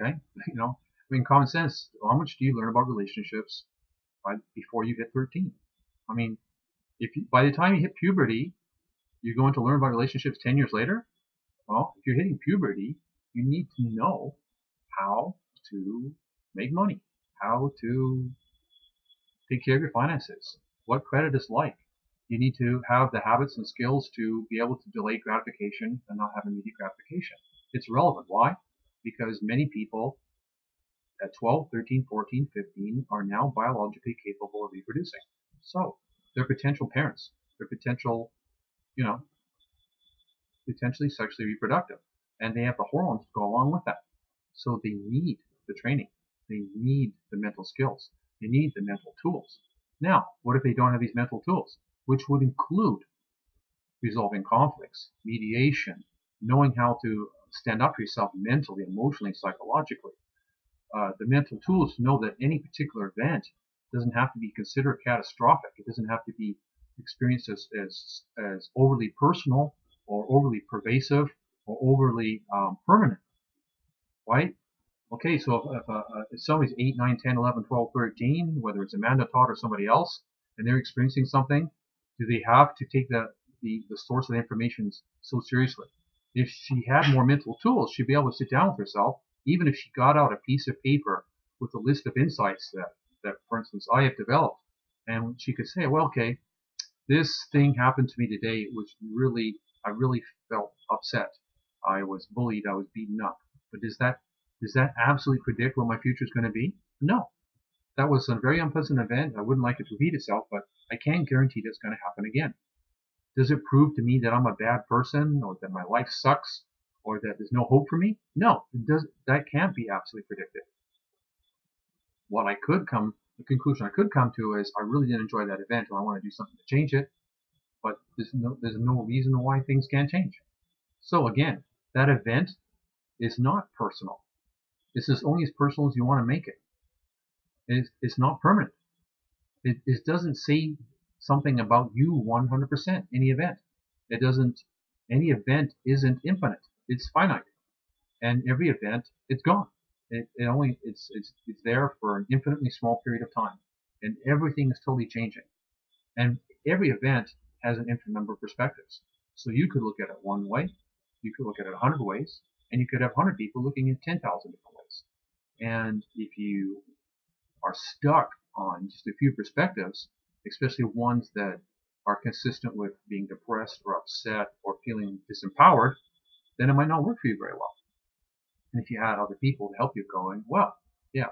Okay, I mean, common sense. How much do you learn about relationships before you hit 13? I mean, by the time you hit puberty, you're going to learn about relationships 10 years later. Well, if you're hitting puberty, you need to know how to make money, how to take care of your finances, what credit is like. You need to have the habits and skills to be able to delay gratification and not have immediate gratification. It's relevant. Why? Because many people at 12, 13, 14, 15 are now biologically capable of reproducing. So they're potential parents. They're potential, potentially sexually reproductive. And they have the hormones to go along with that. So they need the training. They need the mental skills. They need the mental tools. Now, what if they don't have these mental tools? Which would include resolving conflicts, mediation, knowing how to stand up for yourself mentally, emotionally, psychologically. The mental tools to know that any particular event doesn't have to be considered catastrophic. It doesn't have to be experienced as overly personal or overly pervasive or overly permanent, right? Okay, so if somebody's 8, 9, 10, 11, 12, 13, whether it's Amanda, Todd, or somebody else, and they're experiencing something, do they have to take the source of the information so seriously? If she had more mental tools, she'd be able to sit down with herself, even if she got out a piece of paper with a list of insights that for instance, I have developed, and she could say, well, okay, this thing happened to me today. I really felt upset. I was bullied. I was beaten up. But does that absolutely predict what my future is going to be? No. That was a very unpleasant event. I wouldn't like it to repeat itself, but I can guarantee that's going to happen again. Does it prove to me that I'm a bad person, or that my life sucks, or that there's no hope for me? No, that can't be absolutely predicted. The conclusion I could come to is I really didn't enjoy that event, and I want to do something to change it. But there's no reason why things can't change. So again, that event is not personal. This is only as personal as you want to make it. It's not permanent. It doesn't say something about you 100%. Any event. Any event isn't infinite. It's finite. And every event, it's gone. It's there for an infinitely small period of time. And everything is totally changing. And every event has an infinite number of perspectives. So you could look at it one way, you could look at it 100 ways, and you could have 100 people looking at 10,000 different ways. And if you are stuck on just a few perspectives, especially ones that are consistent with being depressed or upset or feeling disempowered, then it might not work for you very well. And if you had other people to help you going, well, yeah,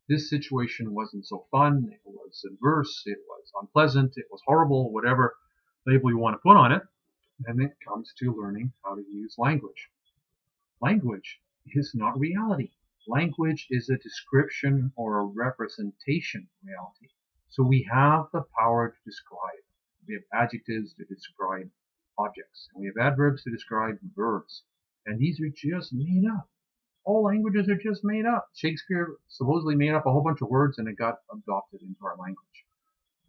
this situation wasn't so fun, it was adverse, it was unpleasant, it was horrible, whatever label you want to put on it, then it comes to learning how to use language. Language is not reality. Language is a description or a representation of reality. So we have the power to describe. We have adjectives to describe objects, and we have adverbs to describe verbs. And these are just made up. All languages are just made up. Shakespeare supposedly made up a whole bunch of words and it got adopted into our language,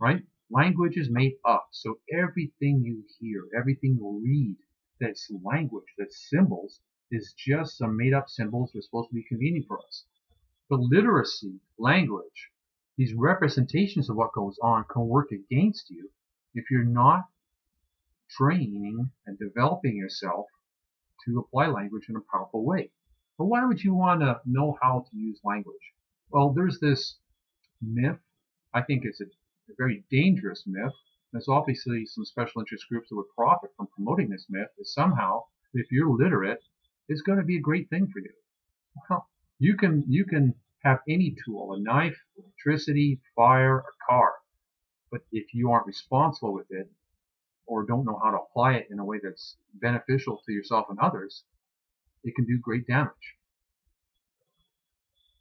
right? Language is made up. So everything you hear, everything you read that's language, that's symbols, is just some made up symbols that are supposed to be convenient for us. But literacy, language, these representations of what goes on can work against you if you're not training and developing yourself to apply language in a powerful way. But why would you want to know how to use language? Well, there's this myth. I think it's a very dangerous myth. There's obviously some special interest groups that would profit from promoting this myth, that somehow, if you're literate, it's going to be a great thing for you. Well, you can have any tool, a knife, electricity, fire, a car. But if you aren't responsible with it, or don't know how to apply it in a way that's beneficial to yourself and others, it can do great damage.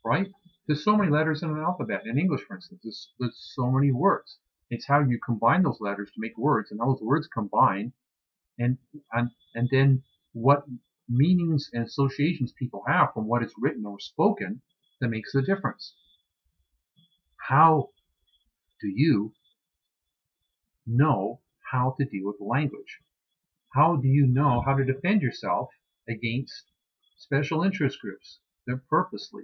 Right? There's so many letters in an alphabet. In English, for instance, there's so many words. It's how you combine those letters to make words, and those words combine, and then what meanings and associations people have from what is written or spoken that makes the difference. How do you know how to deal with language? How do you know how to defend yourself against special interest groups, They purposely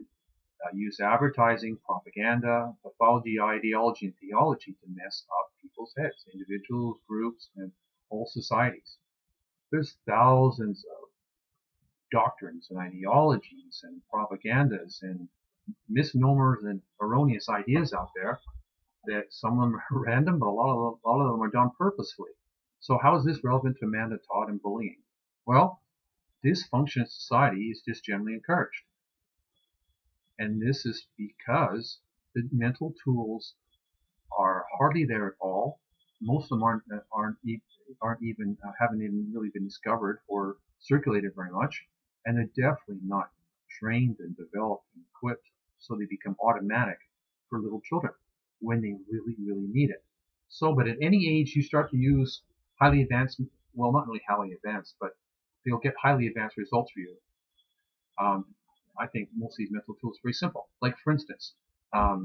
use advertising, propaganda, pathology, ideology, and theology to mess up people's heads, individuals, groups, and whole societies. There's thousands of doctrines and ideologies and propagandas and misnomers and erroneous ideas out there that some of them are random, but a lot of them are done purposefully. So how is this relevant to Amanda Todd and bullying? Well, dysfunction in society is just generally encouraged. And this is because the mental tools are hardly there at all. Most of them haven't even really been discovered or circulated very much, and they're definitely not trained and developed and equipped so they become automatic for little children when they really, really need it. So, but at any age you start to use highly advanced, well, not really highly advanced, but they'll get highly advanced results for you. I think most of these mental tools are very simple. Like, for instance,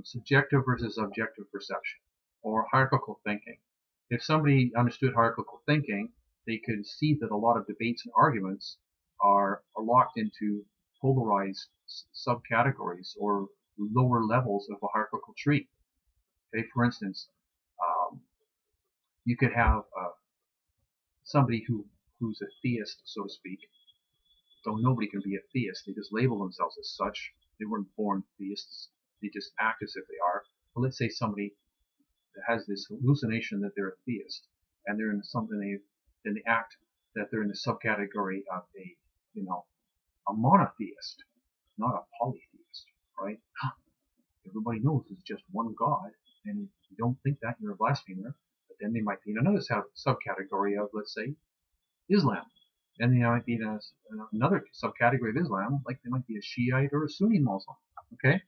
subjective versus objective perception, or hierarchical thinking. If somebody understood hierarchical thinking, they could see that a lot of debates and arguments are locked into polarized subcategories or lower levels of a hierarchical tree. Okay, for instance, you could have somebody who's a theist, so to speak. Though nobody can be a theist, they just label themselves as such. They weren't born theists. They just act as if they are. But let's say somebody has this hallucination that they're a theist, and they're in something then they act that they're in the subcategory of a monotheist, not a polytheist, right? Everybody knows there's just one God, and if you don't think that, you're a blasphemer. But then they might be in another subcategory of, let's say, Islam. And they might be in another subcategory of Islam, like they might be a Shiite or a Sunni Muslim. Okay?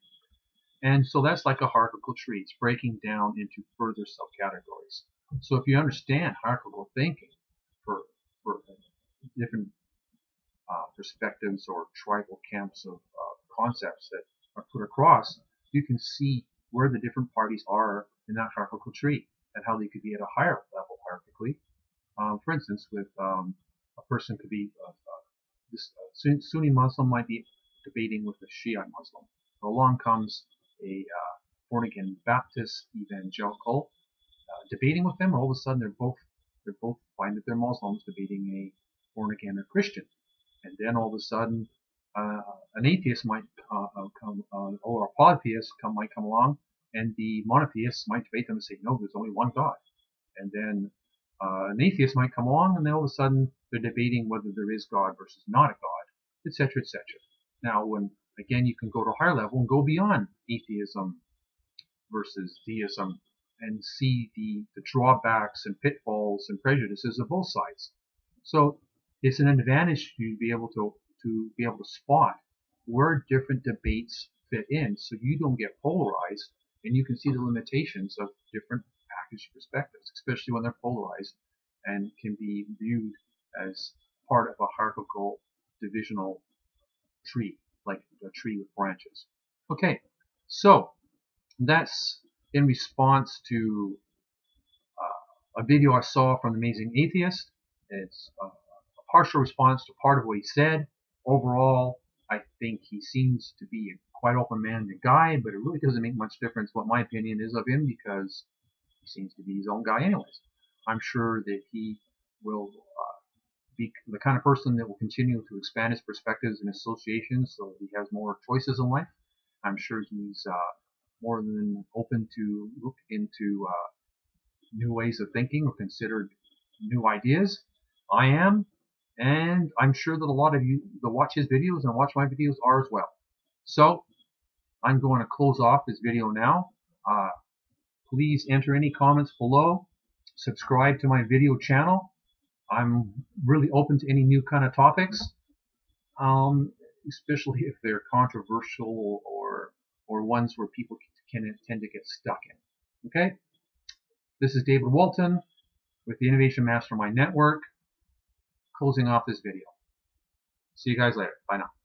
And so that's like a hierarchical tree. It's breaking down into further subcategories. So if you understand hierarchical thinking for different perspectives or tribal camps of concepts that are put across, you can see where the different parties are in that hierarchical tree and how they could be at a higher level hierarchically. For instance, with a person could be this Sunni Muslim might be debating with a Shiite Muslim. Along comes a born-again Baptist evangelical debating with them. All of a sudden, they're both find that they're Muslims debating a born-again or Christian, and then all of a sudden, an atheist might come, or a polytheist might come along, and the monotheists might debate them and say, no, there's only one God. And then an atheist might come along, and then all of a sudden they're debating whether there is God versus not a God, etc., etc. Now, when again you can go to a higher level and go beyond atheism versus deism and see the drawbacks and pitfalls and prejudices of both sides. So it's an advantage to be able to spot where different debates fit in, so you don't get polarized, and you can see the limitations of different packaged perspectives, especially when they're polarized and can be viewed as part of a hierarchical divisional tree, like a tree with branches. Okay, so that's in response to a video I saw from the Amazing Atheist. It's a partial response to part of what he said. Overall, I think he seems to be a quite open-minded guy, but it really doesn't make much difference what my opinion is of him, because he seems to be his own guy anyways. I'm sure that he will be the kind of person that will continue to expand his perspectives and associations so he has more choices in life. I'm sure he's more than open to look into new ways of thinking or consider new ideas. I am, and I'm sure that a lot of you that watch his videos and watch my videos are as well. So I'm going to close off this video now. Please enter any comments below. Subscribe to my video channel. I'm really open to any new kind of topics, especially if they're controversial or ones where people can tend to get stuck in. Okay? This is David Walton with the Innovation Mastermind Network, closing off this video. See you guys later. Bye now.